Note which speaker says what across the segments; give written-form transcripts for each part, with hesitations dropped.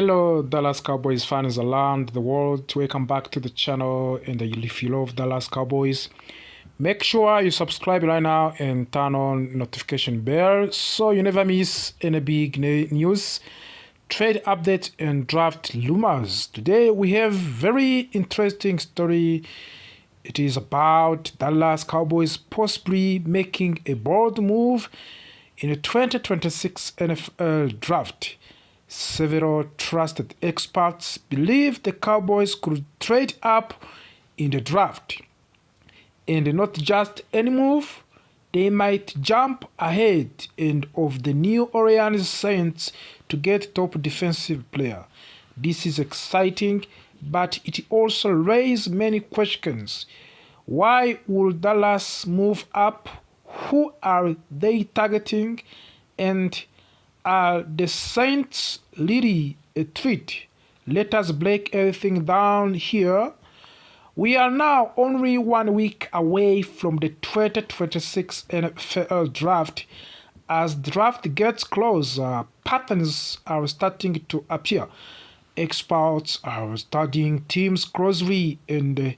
Speaker 1: Hello Dallas Cowboys fans around the world, welcome back to the channel. And if you love Dallas Cowboys, make sure you subscribe right now and turn on notification bell so you never miss any big news, trade updates and draft rumors. Today we have very interesting story. It is about Dallas Cowboys possibly making a bold move in the 2026 NFL draft. Several trusted experts believe the Cowboys could trade up in the draft. And not just any move, they might jump ahead of the New Orleans Saints to get top defensive player. This is exciting, but it also raises many questions. Why would Dallas move up? Who are they targeting? And are the Saints really a threat? Let us break everything down here. We are now only 1 week away from the 2026 NFL draft. As the draft gets closer, patterns are starting to appear. Experts are studying teams closely and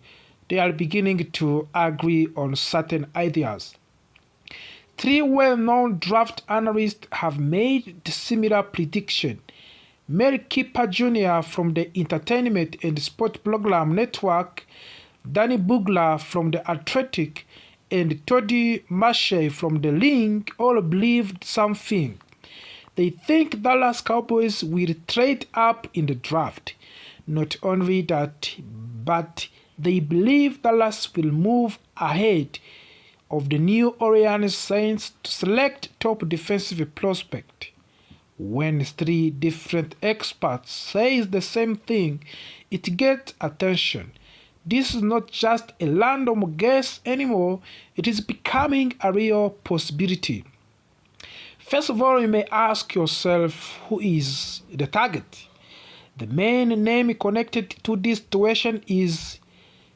Speaker 1: they are beginning to agree on certain ideas. Three well-known draft analysts have made similar prediction. Mel Kiper Jr. from the Entertainment and Sport Program Network, Danny Bugler from The Athletic, and Toddy Mache from The Link all believed something. They think Dallas Cowboys will trade up in the draft. Not only that, but they believe Dallas will move ahead of the New Orleans Saints to select top defensive prospect. When three different experts say the same thing, it gets attention. This is not just a random guess anymore, it is becoming a real possibility. First of all, you may ask yourself, who is the target? The main name connected to this situation is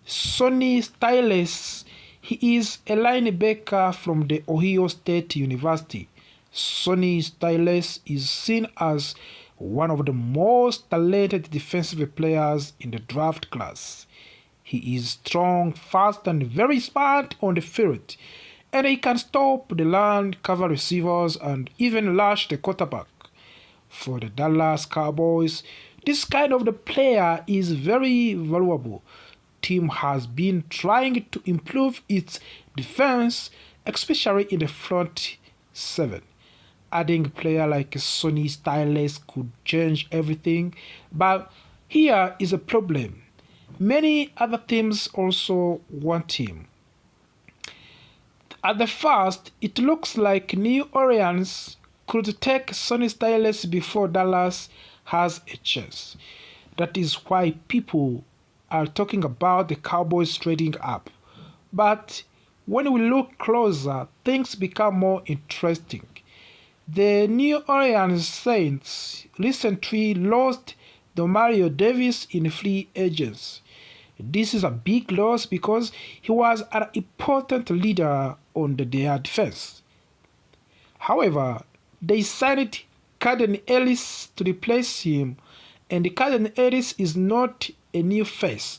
Speaker 1: Sonny Styles. He is a linebacker from the Ohio State University. Sonny Styles is seen as one of the most talented defensive players in the draft class. He is strong, fast, and very smart on the field, and he can stop the run, cover receivers, and even rush the quarterback. For the Dallas Cowboys, this kind of the player is very valuable. Team has been trying to improve its defense, especially in the front seven. Adding a player like Sonny Styles could change everything, but here is a problem. Many other teams also want him. At the first, it looks like New Orleans could take Sonny Styles before Dallas has a chance. That is why people are talking about the Cowboys trading up. But when we look closer, things become more interesting. The New Orleans Saints recently lost Demario Davis in free agents. This is a big loss because he was an important leader on their defense. However, they signed Caden Ellis to replace him, and Caden Ellis is not a new face.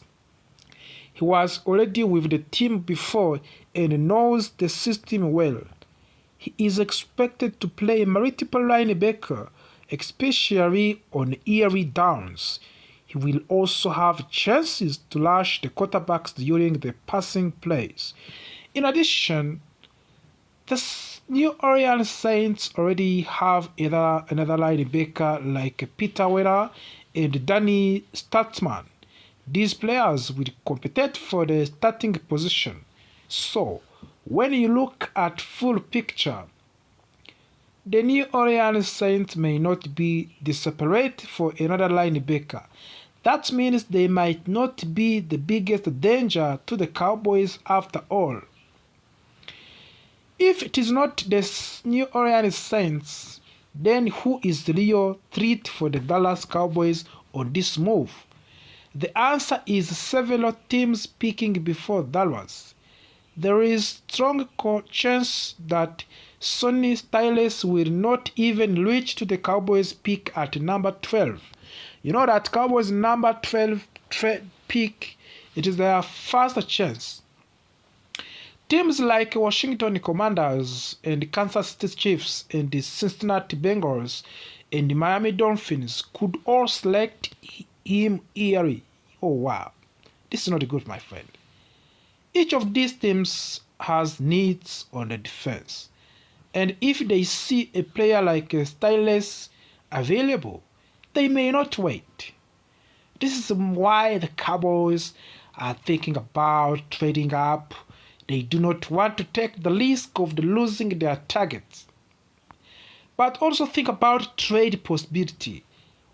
Speaker 1: He was already with the team before and knows the system well. He is expected to play multiple linebacker, especially on early downs. He will also have chances to rush the quarterbacks during the passing plays. In addition, the New Orleans Saints already have another linebacker like Peter Weller and Danny Statsman. These players will compete for the starting position. So, when you look at full picture, the New Orleans Saints may not be desperate for another linebacker. That means they might not be the biggest danger to the Cowboys after all. If it is not the New Orleans Saints, then who is the real threat for the Dallas Cowboys on this move? The answer is several teams picking before Dallas. There is strong chance that Sonny Styles will not even reach to the Cowboys pick at number 12. You know that Cowboys number 12 pick, it is their first chance. Teams like Washington Commanders and the Kansas City Chiefs and the Cincinnati Bengals and the Miami Dolphins could all select him early. Oh wow, this is not good, my friend. Each of these teams has needs on the defense, and if they see a player like Styles available, they may not wait. This is why the Cowboys are thinking about trading up. They do not want to take the risk of losing their targets. But also think about trade possibility.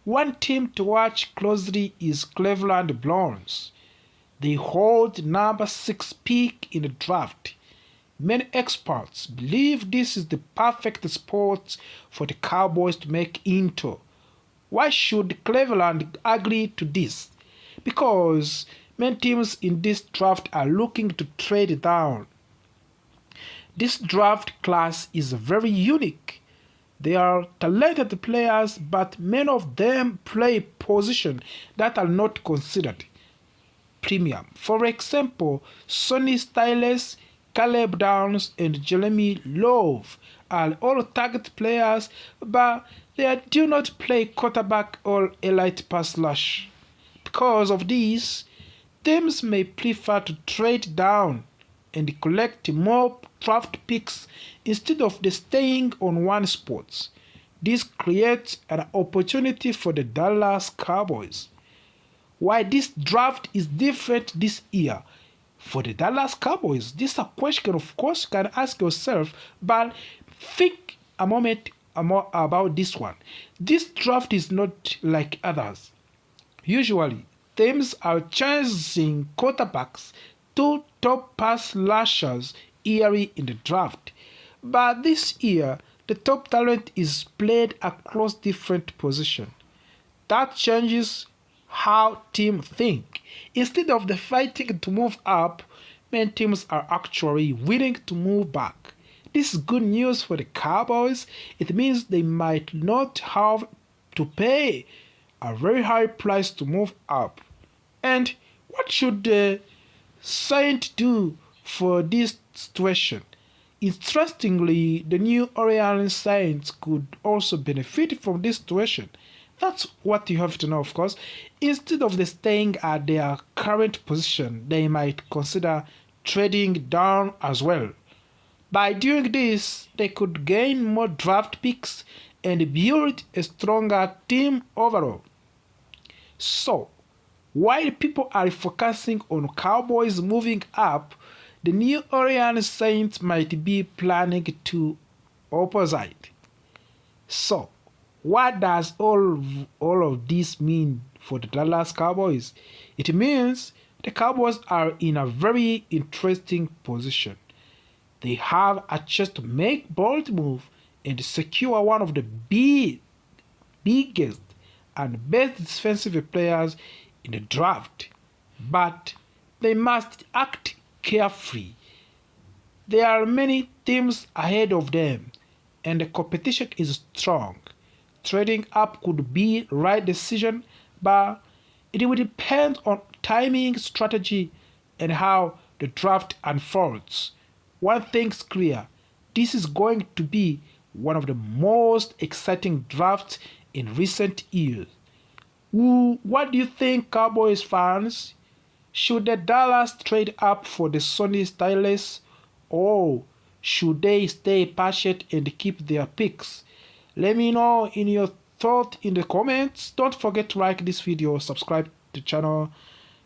Speaker 1: One team to watch closely is Cleveland Browns. They hold number 6 pick in the draft. Many experts believe this is the perfect spot for the Cowboys to make into. Why should Cleveland agree to this? Because many teams in this draft are looking to trade down. This draft class is very unique. They are talented players, but many of them play positions that are not considered premium. For example, Sonny Styles, Caleb Downs, and Jeremy Love are all target players, but they do not play quarterback or elite pass rush. Because of this, teams may prefer to trade down and collect more draft picks instead of staying on one spot. This creates an opportunity for the Dallas Cowboys. Why this draft is different this year? For the Dallas Cowboys, this is a question, of course, you can ask yourself, but think a moment more about this one. This draft is not like others. Usually, teams are chasing quarterbacks to top pass rushers early in the draft. But this year, the top talent is played across different positions. That changes how teams think. Instead of the fighting to move up, many teams are actually willing to move back. This is good news for the Cowboys. It means they might not have to pay a very high price to move up. And what should the Saints do for this situation? Interestingly, the New Orleans Saints could also benefit from this situation. That's what you have to know, of course. Instead of staying at their current position, they might consider trading down as well. By doing this, they could gain more draft picks and build a stronger team overall. So, while people are focusing on Cowboys moving up, the New Orleans Saints might be planning to opposite. So, what does all of this mean for the Dallas Cowboys? It means the Cowboys are in a very interesting position. They have a chance to make bold move and secure one of the biggest and best defensive players in the draft. But they must act carefully. There are many teams ahead of them, and the competition is strong. Trading up could be the right decision, but it will depend on timing, strategy, and how the draft unfolds. One thing's clear, this is going to be one of the most exciting drafts in recent years. What do you think, Cowboys fans? Should the Dallas trade up for the Sonny Styles, or should they stay patient and keep their picks? Let me know in your thought in the comments. Don't forget to like this video, subscribe to the channel,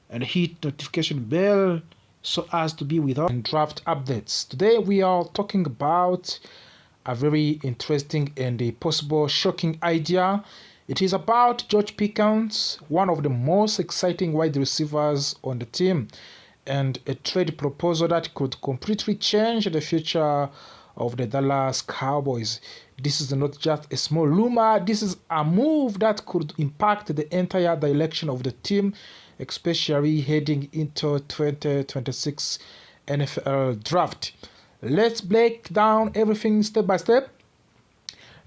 Speaker 1: and hit notification bell so as to be with us in draft updates. Today we are talking about a very interesting and a possible shocking idea. It is about George Pickens, one of the most exciting wide receivers on the team, and a trade proposal that could completely change the future of the Dallas Cowboys. This is not just a small rumor, this is a move that could impact the entire direction of the team, especially heading into 2026 NFL draft. Let's break down everything step by step.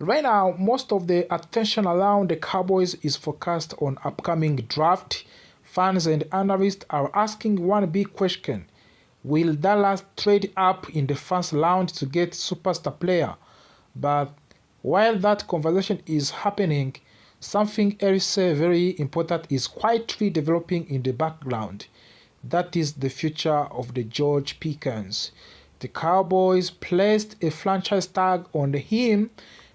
Speaker 1: Right now, most of the attention around the Cowboys is focused on upcoming draft. Fans and analysts are asking one big question. Will Dallas trade up in the first round to get superstar player? But while that conversation is happening, something else very important is quietly developing in the background. That is the future of the George Pickens. The Cowboys placed a franchise tag on him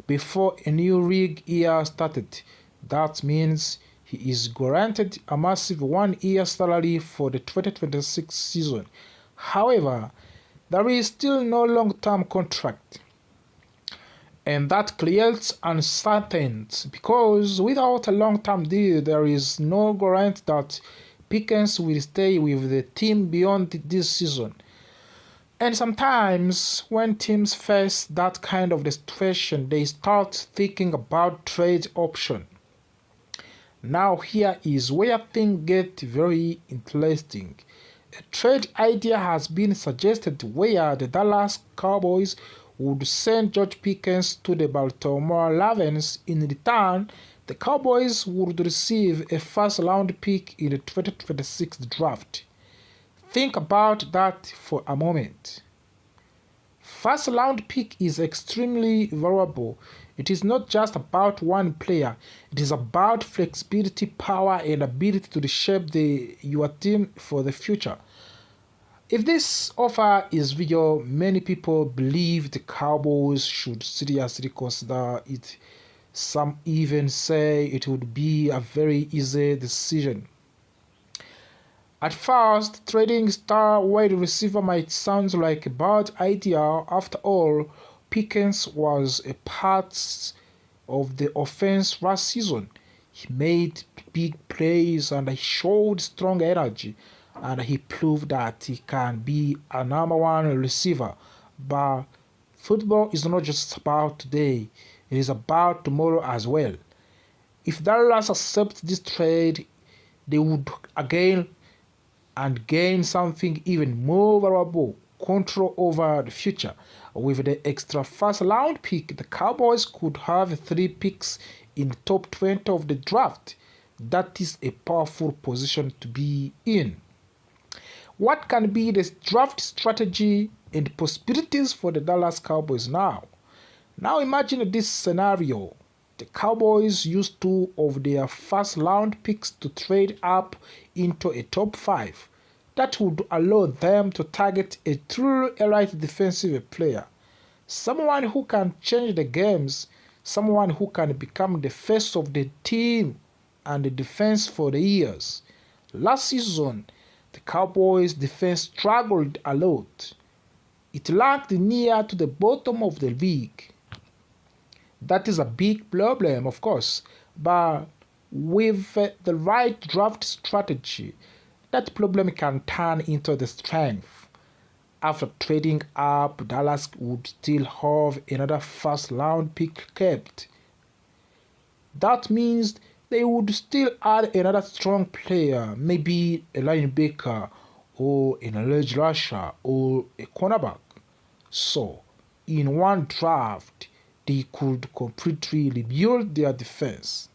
Speaker 1: before a new league year started. That means he is guaranteed a massive one-year salary for the 2026 season. However, there is still no long-term contract. And that creates uncertainty because without a long-term deal, there is no guarantee that Pickens will stay with the team beyond this season. And sometimes when teams face that kind of situation, they start thinking about trade option. Now here is where things get very interesting. A trade idea has been suggested where the Dallas Cowboys would send George Pickens to the Baltimore Ravens. In return, the Cowboys would receive a first-round pick in the 2026 draft. Think about that for a moment. First-round pick is extremely valuable. It is not just about one player. It is about flexibility, power, and ability to reshape your team for the future. If this offer is real, many people believe the Cowboys should seriously consider it. Some even say it would be a very easy decision. At first, trading star wide receiver might sound like a bad idea. After all, Pickens was a part of the offense last season. He made big plays and he showed strong energy, and he proved that he can be a number one receiver. But football is not just about today, it is about tomorrow as well. If Dallas accepts this trade, they would again and gain something even more valuable, control over the future. With the extra first round pick, the Cowboys could have 3 picks in the top 20 of the draft. That is a powerful position to be in. What can be the draft strategy and possibilities for the Dallas Cowboys now? Now imagine this scenario. The Cowboys use 2 of their first round picks to trade up into a top 5. That would allow them to target a true elite defensive player. Someone who can change the games, someone who can become the face of the team and the defense for the years. Last season, the Cowboys' defense struggled a lot. It ranked near to the bottom of the league. That is a big problem, of course, but with the right draft strategy, that problem can turn into the strength. After trading up, Dallas would still have another first round pick kept. That means they would still add another strong player, maybe a linebacker or an edge rusher or a cornerback. So, in one draft, they could completely rebuild their defense.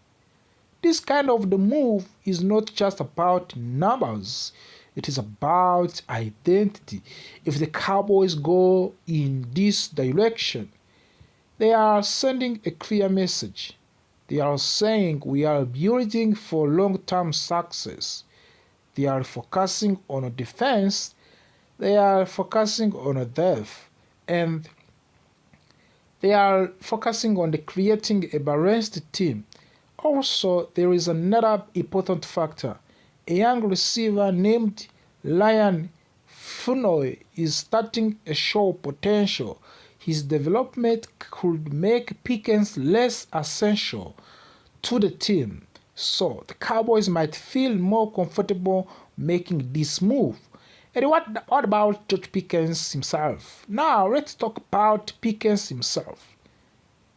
Speaker 1: This kind of the move is not just about numbers, it is about identity. If the Cowboys go in this direction, they are sending a clear message. They are saying we are building for long-term success. They are focusing on defense, they are focusing on depth, and they are focusing on creating a balanced team. Also, there is another important factor. A young receiver named Ryan Funoy is starting to show potential. His development could make Pickens less essential to the team. So, the Cowboys might feel more comfortable making this move. And what about George Pickens himself? Now, let's talk about Pickens himself.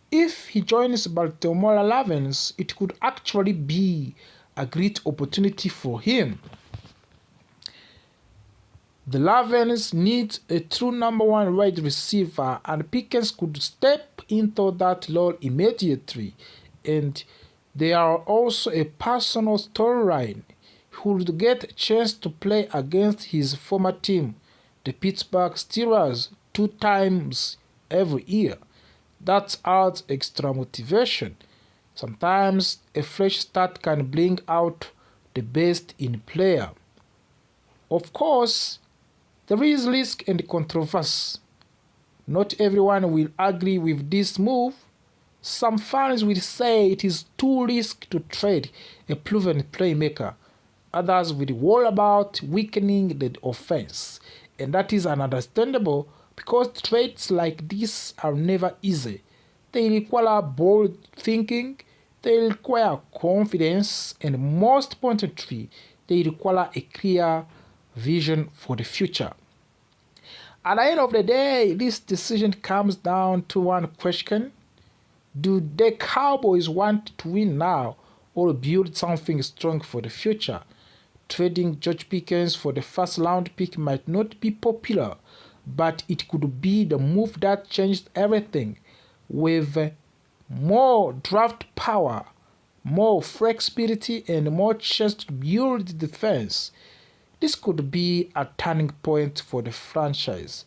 Speaker 1: If he joins Baltimore Ravens, it could actually be a great opportunity for him. The Ravens need a true number one wide receiver, and Pickens could step into that role immediately. And there are also a personal storyline. He would get a chance to play against his former team, the Pittsburgh Steelers, 2 times every year. That adds extra motivation. Sometimes a fresh start can bring out the best in a player. Of course, there is risk and controversy. Not everyone will agree with this move. Some fans will say it is too risky to trade a proven playmaker. Others will worry about weakening the offense. And that is understandable because trades like this are never easy. They require bold thinking, they require confidence, and most importantly, they require a clear vision for the future. At the end of the day, this decision comes down to one question. Do the Cowboys want to win now or build something strong for the future? Trading George Pickens for the first round pick might not be popular, but it could be the move that changed everything. With more draft power, more flexibility, and more chance to build the defense, this could be a turning point for the franchise.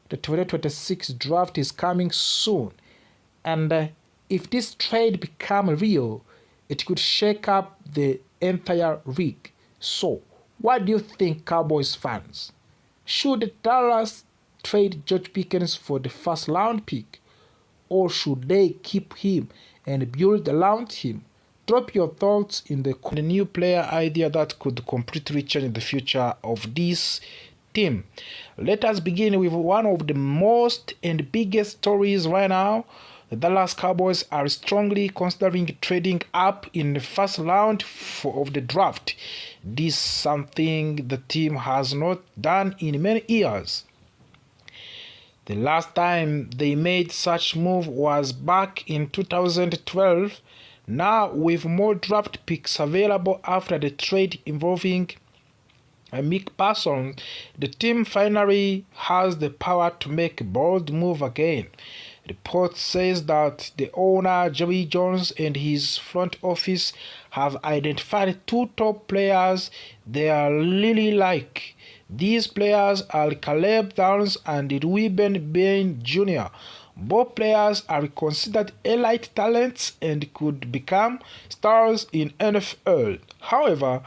Speaker 1: The 2026 draft is coming soon, and if this trade becomes real, it could shake up the entire league. So, what do you think, Cowboys fans? Should Dallas trade George Pickens for the first round pick, or should they keep him and build around him? Drop your thoughts in the new player idea that could completely change the future of this team. Let us begin with one of the most and biggest stories right now. The Dallas Cowboys are strongly considering trading up in the first round of the draft. This is something the team has not done in many years. The last time they made such move was back in 2012. Now, with more draft picks available after the trade involving Mick Parsons, the team finally has the power to make a bold move again. Report says that the owner, Jerry Jones, and his front office have identified 2 top players they are really like. These players are Caleb Downs and Rueben Bain Jr. Both players are considered elite talents and could become stars in NFL. However,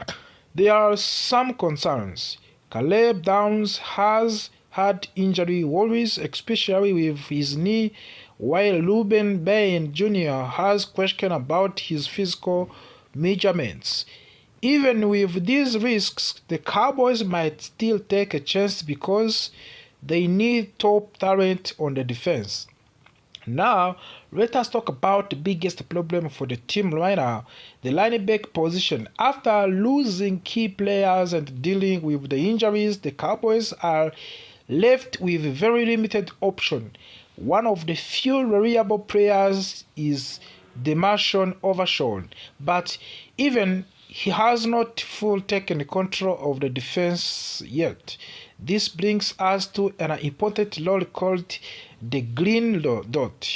Speaker 1: there are some concerns. Caleb Downs has had injury worries, especially with his knee, while Rueben Bain Jr. has questions about his physical measurements. Even with these risks, the Cowboys might still take a chance because they need top talent on the defense. Now, let us talk about the biggest problem for the team right now, the linebacker position. After losing key players and dealing with the injuries, the Cowboys are left with very limited option. One of the few reliable players is Demarshon Overshawn, but even he has not fully taken control of the defense yet. This brings us to an important role called the green dot.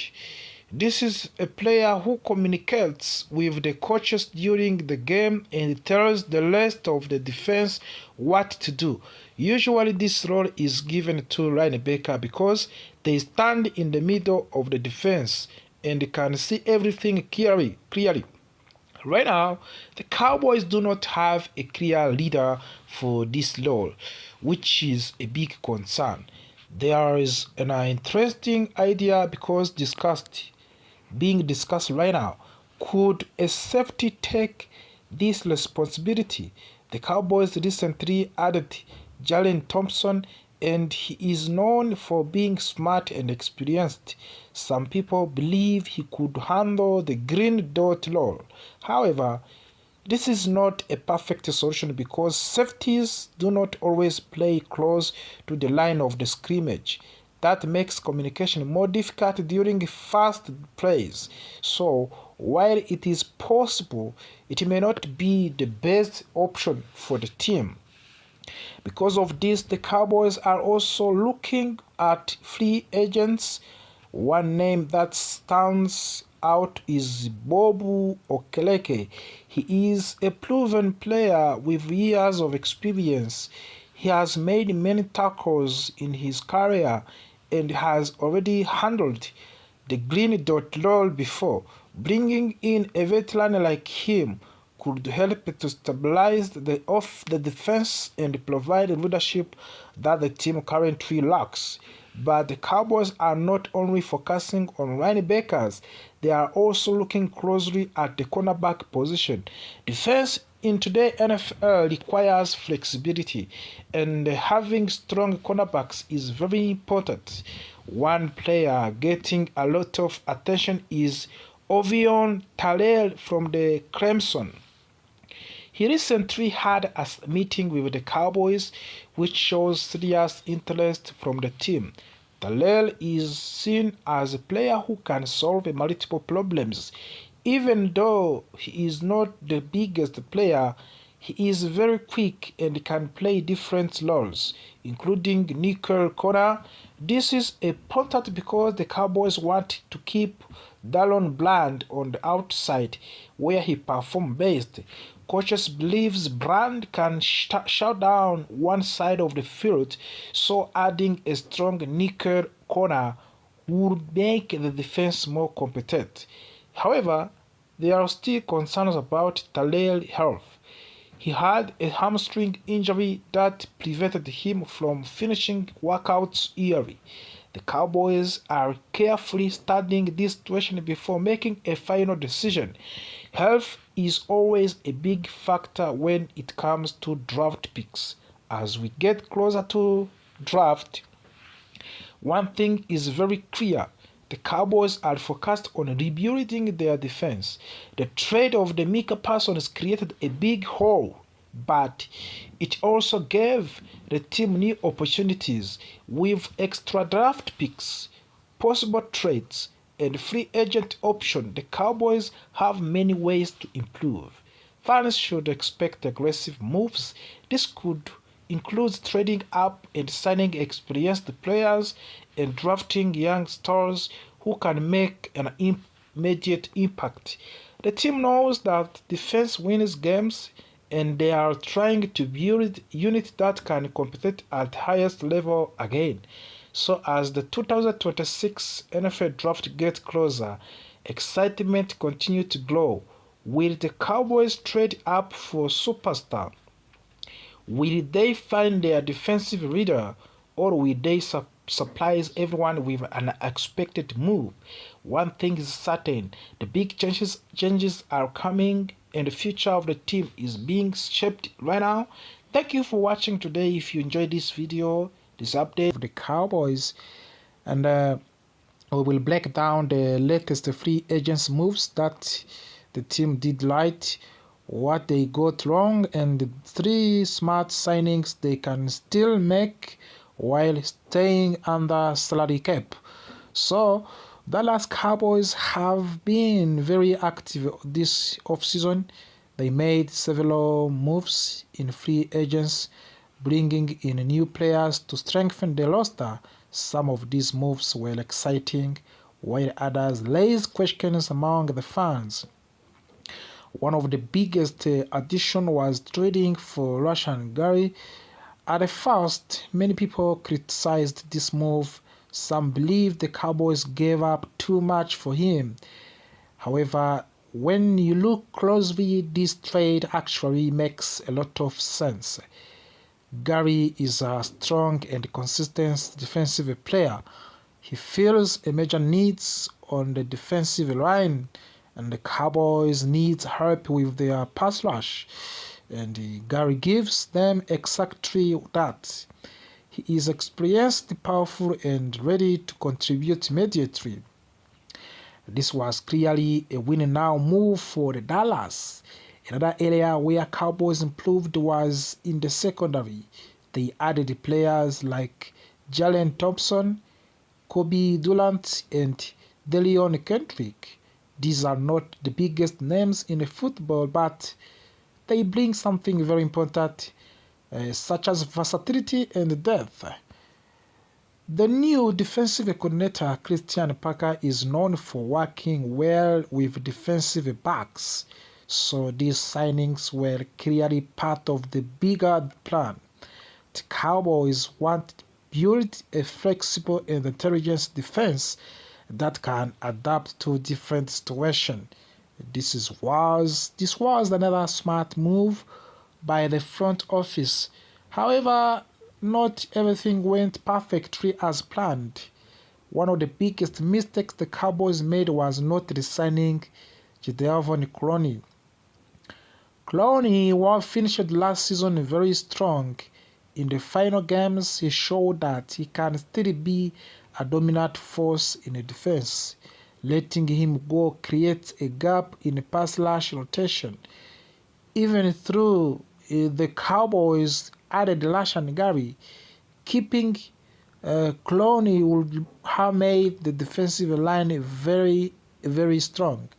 Speaker 1: This is a player who communicates with the coaches during the game and tells the rest of the defense what to do. Usually this role is given to linebacker because they stand in the middle of the defense and can see everything clearly. Right now, the Cowboys do not have a clear leader for this role, which is a big concern. There is an interesting idea being discussed right now. Could a safety take this responsibility? The Cowboys recently added Jalen Thompson, and he is known for being smart and experienced. Some people believe he could handle the green dot role. However, this is not a perfect solution because safeties do not always play close to the line of the scrimmage. That makes communication more difficult during fast plays. So, while it is possible, it may not be the best option for the team. Because of this, the Cowboys are also looking at free agents. One name that stands out is Bobu Okeleke. He is a proven player with years of experience. He has made many tackles in his career and has already handled the green dot role before. Bringing in a veteran like him could help to stabilize the defense and provide the leadership that the team currently lacks. But the Cowboys are not only focusing on linebackers, they are also looking closely at the cornerback position. Defense in today's NFL requires flexibility, and having strong cornerbacks is very important. One player getting a lot of attention is Ovion Talel from the Clemson. He recently had a meeting with the Cowboys, which shows serious interest from the team. Talel is seen as a player who can solve multiple problems. Even though he is not the biggest player, he is very quick and can play different roles, including nickel corner. This is important because the Cowboys want to keep Dallon Bland on the outside, where he performs best. Coaches believes Brand can shut down one side of the field, so adding a strong nickel corner would make the defense more competent. However, there are still concerns about Talel's health. He had a hamstring injury that prevented him from finishing workouts early. The Cowboys are carefully studying this situation before making a final decision. Health is always a big factor when it comes to draft picks. As we get closer to draft, one thing is very clear. The Cowboys are focused on rebuilding their defense. The trade of the Micah Parsons created a big hole, but it also gave the team new opportunities with extra draft picks, possible trades, and free agent option. The Cowboys have many ways to improve. Fans should expect aggressive moves. This could include trading up and signing experienced players and drafting young stars who can make an immediate impact. The team knows that defense wins games, and they are trying to build units that can compete at highest level again. So as the 2026 NFL draft gets closer, excitement continues to grow. Will the Cowboys trade up for superstar? Will they find their defensive leader, or will they surprise everyone with an unexpected move? One thing is certain, the big changes are coming, and the future of the team is being shaped right now. Thank you for watching today. If you enjoyed this video, this update of the Cowboys, and we will break down the latest free agents moves that the team did right, what they got wrong, and the 3 smart signings they can still make while staying under salary cap. So Dallas Cowboys have been very active this offseason. They made several moves in free agents, bringing in new players to strengthen the roster. Some of these moves were exciting, while others raised questions among the fans. One of the biggest additions was trading for Russian Gary. At first, many people criticized this move. Some believed the Cowboys gave up too much for him. However, when you look closely, this trade actually makes a lot of sense. Gary is a strong and consistent defensive player. He fills a major needs on the defensive line, and the Cowboys need help with their pass rush, and Gary gives them exactly that. He is experienced, powerful, and ready to contribute immediately. This was clearly a win-now move for the Dallas. Another area where Cowboys improved was in the secondary. They added players like Jalen Thompson, Kobe Durant, and Delion Kendrick. These are not the biggest names in football, but they bring something very important. such as versatility and depth. The new defensive coordinator, Christian Parker, is known for working well with defensive backs, so these signings were clearly part of the bigger plan. The Cowboys want to build a flexible and intelligent defense that can adapt to different situations. This was another smart move by the front office. However, not everything went perfectly as planned. One of the biggest mistakes the Cowboys made was not re-signing Jadeveon Clowney. Clowney finished last season very strong. In the final games, he showed that he can still be a dominant force in the defense. Letting him go creates a gap in pass rush rotation. Even through the Cowboys added Lashan Gary, keeping Clowney would have made the defensive line very, very strong.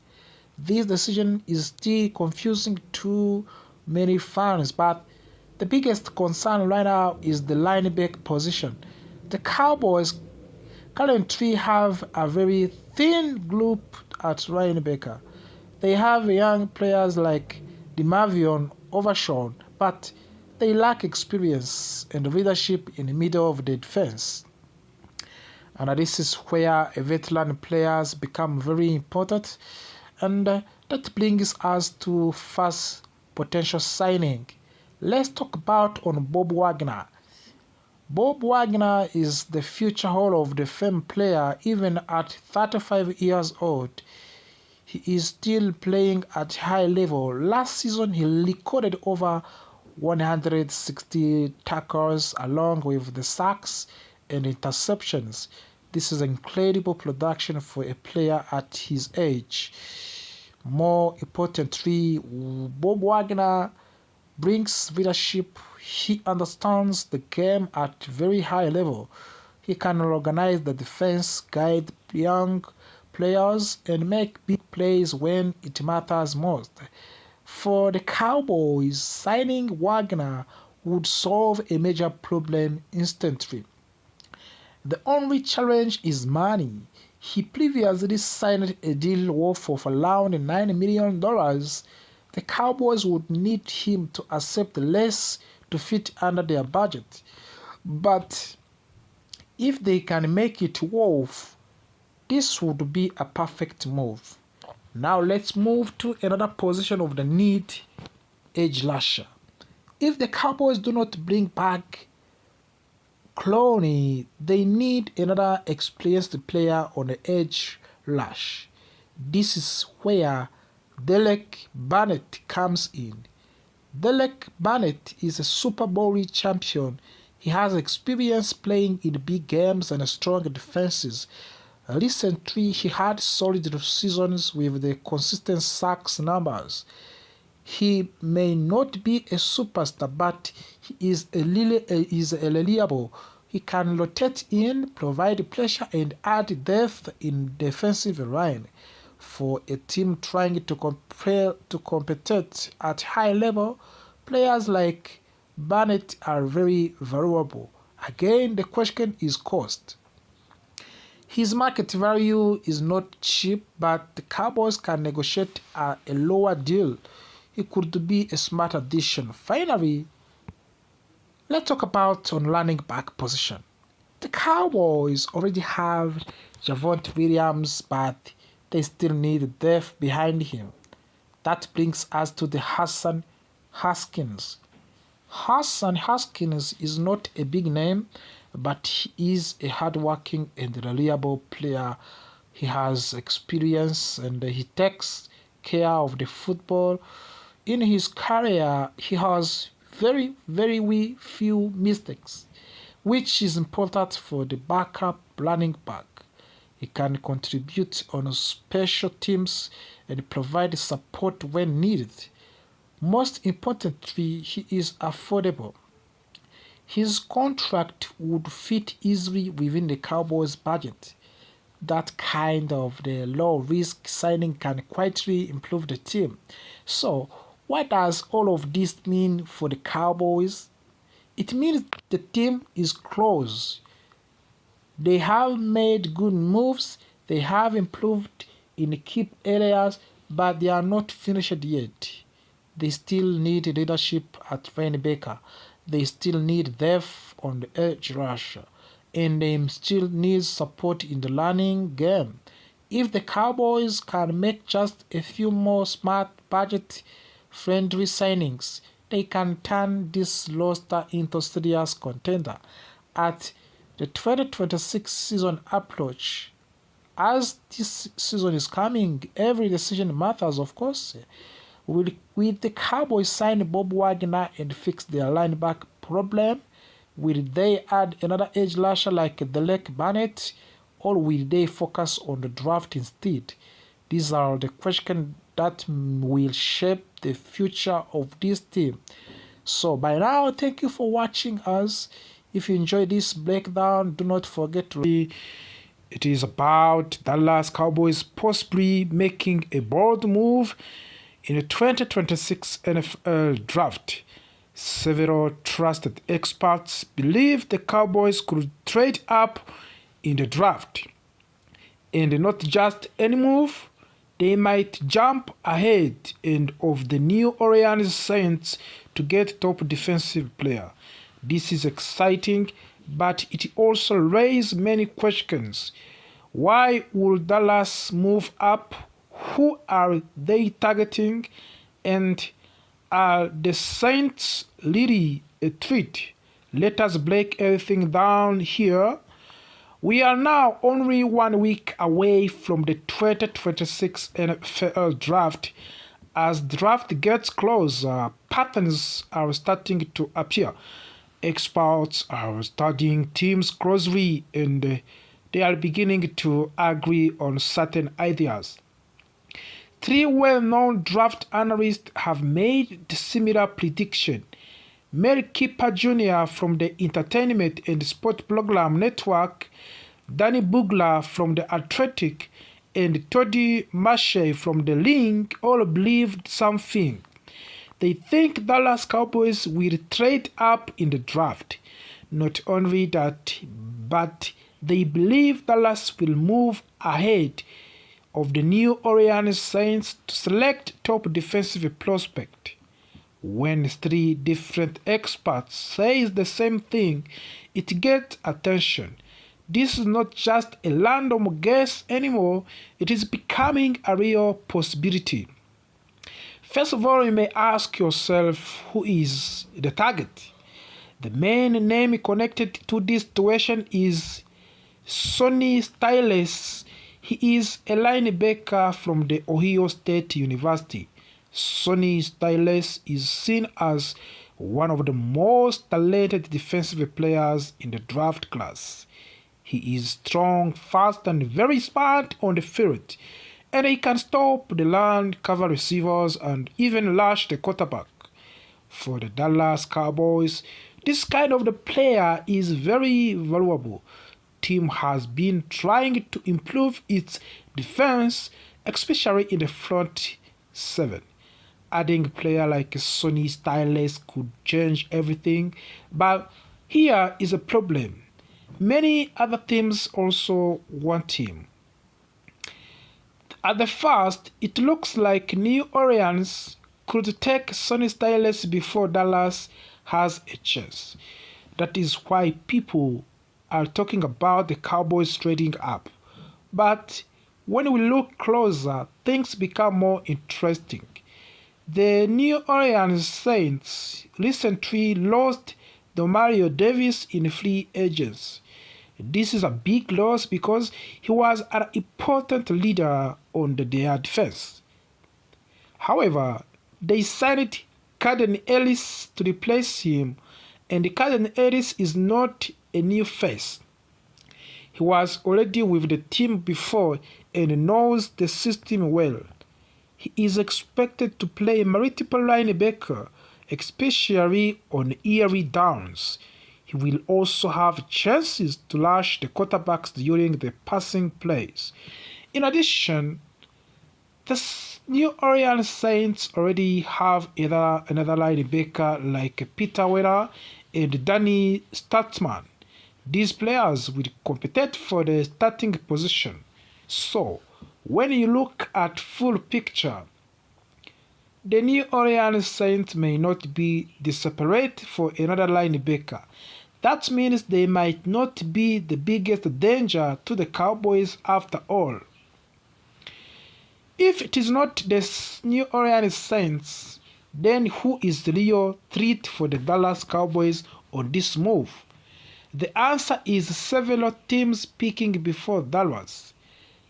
Speaker 1: This decision is still confusing to many fans, but the biggest concern right now is the linebacker position. The Cowboys currently have a very thin group at linebacker. They have young players like DeMarvion Overshawn, but they lack experience and leadership in the middle of the defense. And this is where veteran players become very important. And that brings us to first potential signing. Let's talk about Bob Wagner. Bob Wagner is the future Hall of the Fame player. Even at 35 years old, he is still playing at high level. Last season, he recorded over 160 tackles along with the sacks and interceptions. This is incredible production for a player at his age. More importantly, Bob Wagner brings leadership. He understands the game at very high level. He can organize the defense, guide young players, and make big plays when it matters most. For the Cowboys, signing Wagner would solve a major problem instantly. The only challenge is money. He previously signed a deal worth of around $9 million. The Cowboys would need him to accept less to fit under their budget. But if they can make it worth, this would be a perfect move. Now let's move to another position of the need, edge rusher. If the Cowboys do not bring back Clowney, they need another experienced player on the edge rush. This is where Derek Barnett comes in. Derek Barnett is a Super Bowl champion. He has experience playing in big games and strong defenses. Recently, he had solid seasons with the consistent sacks numbers. He may not be a superstar, but he is reliable. He can rotate in, provide pressure, and add depth in defensive line. For a team trying to compete at high level, players like Barnett are very valuable. Again, the question is cost. His market value is not cheap, but the Cowboys can negotiate a lower deal. He could be a smart addition. Finally, let's talk on running back position. The Cowboys already have Javonte Williams, but they still need depth behind him. That brings us to the Hassan Haskins. Hassan Haskins is not a big name, but he is a hardworking and reliable player. He has experience and he takes care of the football. In his career, he has very few mistakes, which is important for the backup running back. He can contribute on special teams and provide support when needed. Most importantly, he is affordable. His contract would fit easily within the Cowboys' budget. That kind of the low-risk signing can quietly improve the team. So, what does all of this mean for the Cowboys?
Speaker 2: it means the team is close. They have made good moves, they have improved in key areas, but they are not finished yet. They still need leadership at linebacker. They still need depth on the edge rush. And they still need support in the running game. If the Cowboys can make just a few more smart budget-friendly signings, they can turn this roster into serious contender. At the 2026 season approach, as this season is coming, every decision matters, of course. Will the Cowboys sign Bob Wagner and fix their linebacker problem? Will they add another edge rusher like Delek Barnett, or will they focus on the draft instead? These are the questions that will shape the future of this team. So by now, thank you for watching us. If you enjoyed this breakdown, do not forget to...
Speaker 1: It is about Dallas Cowboys possibly making a bold move in the 2026 NFL Draft. Several trusted experts believe the Cowboys could trade up in the draft. And not just any move, they might jump ahead of the New Orleans Saints to get top defensive player. This is exciting, but it also raises many questions. Why would Dallas move up? Who are they targeting? And are the Saints really a threat? Let us break everything down here. We are now only 1 week away from the 2026 NFL Draft. As the draft gets closer, patterns are starting to appear. Experts are studying teams closely and they are beginning to agree on certain ideas. 3 well-known draft analysts have made similar prediction. Mel Kiper Jr. from the Entertainment and Sport Program Network, Danny Bugler from The Athletic, and Toddy Mache from The Link all believed something. They think Dallas Cowboys will trade up in the draft. Not only that, but they believe Dallas will move ahead of the New Orleans Saints to select top defensive prospect. When 3 different experts say the same thing, it gets attention. This is not just a random guess anymore, it is becoming a real possibility. First of all, you may ask yourself, who is the target? The main name connected to this situation is Sonny Styles. He is a linebacker from the Ohio State University. Sonny Styles is seen as one of the most talented defensive players in the draft class. He is strong, fast, and very smart on the field, and he can stop the run, cover receivers, and even rush the quarterback. For the Dallas Cowboys, this kind of the player is very valuable. Team has been trying to improve its defense, especially in the front 7. Adding a player like Sonny Styles could change everything, but here is a problem. Many other teams also want him. At the first, it looks like New Orleans could take Sonny Styles before Dallas has a chance. That is why people are talking about the Cowboys trading up. But when we look closer, things become more interesting. The New Orleans Saints recently lost Mario Davis in free agents. This is a big loss because he was an important leader on their defense. However, they signed Caden Ellis to replace him, and Caden Ellis is not a new face. He was already with the team before and knows the system well. He is expected to play multiple linebacker, especially on early downs. He will also have chances to rush the quarterbacks during the passing plays. In addition, New Orleans Saints already have another linebacker like Peter Weller and Danny Statsman. These players will compete for the starting position. So, when you look at full picture, the New Orleans Saints may not be desperate for another linebacker. That means they might not be the biggest danger to the Cowboys after all. If it is not the New Orleans Saints, then who is the real threat for the Dallas Cowboys on this move? The answer is several teams picking before Dallas.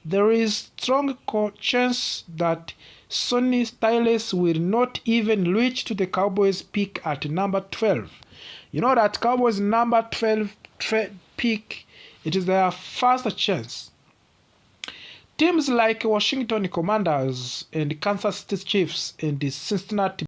Speaker 1: There is strong chance that Sonny Styles will not even reach to the Cowboys pick at number 12. You know that Cowboys number 12 pick, it is their first chance. Teams like Washington Commanders and Kansas City Chiefs and the Cincinnati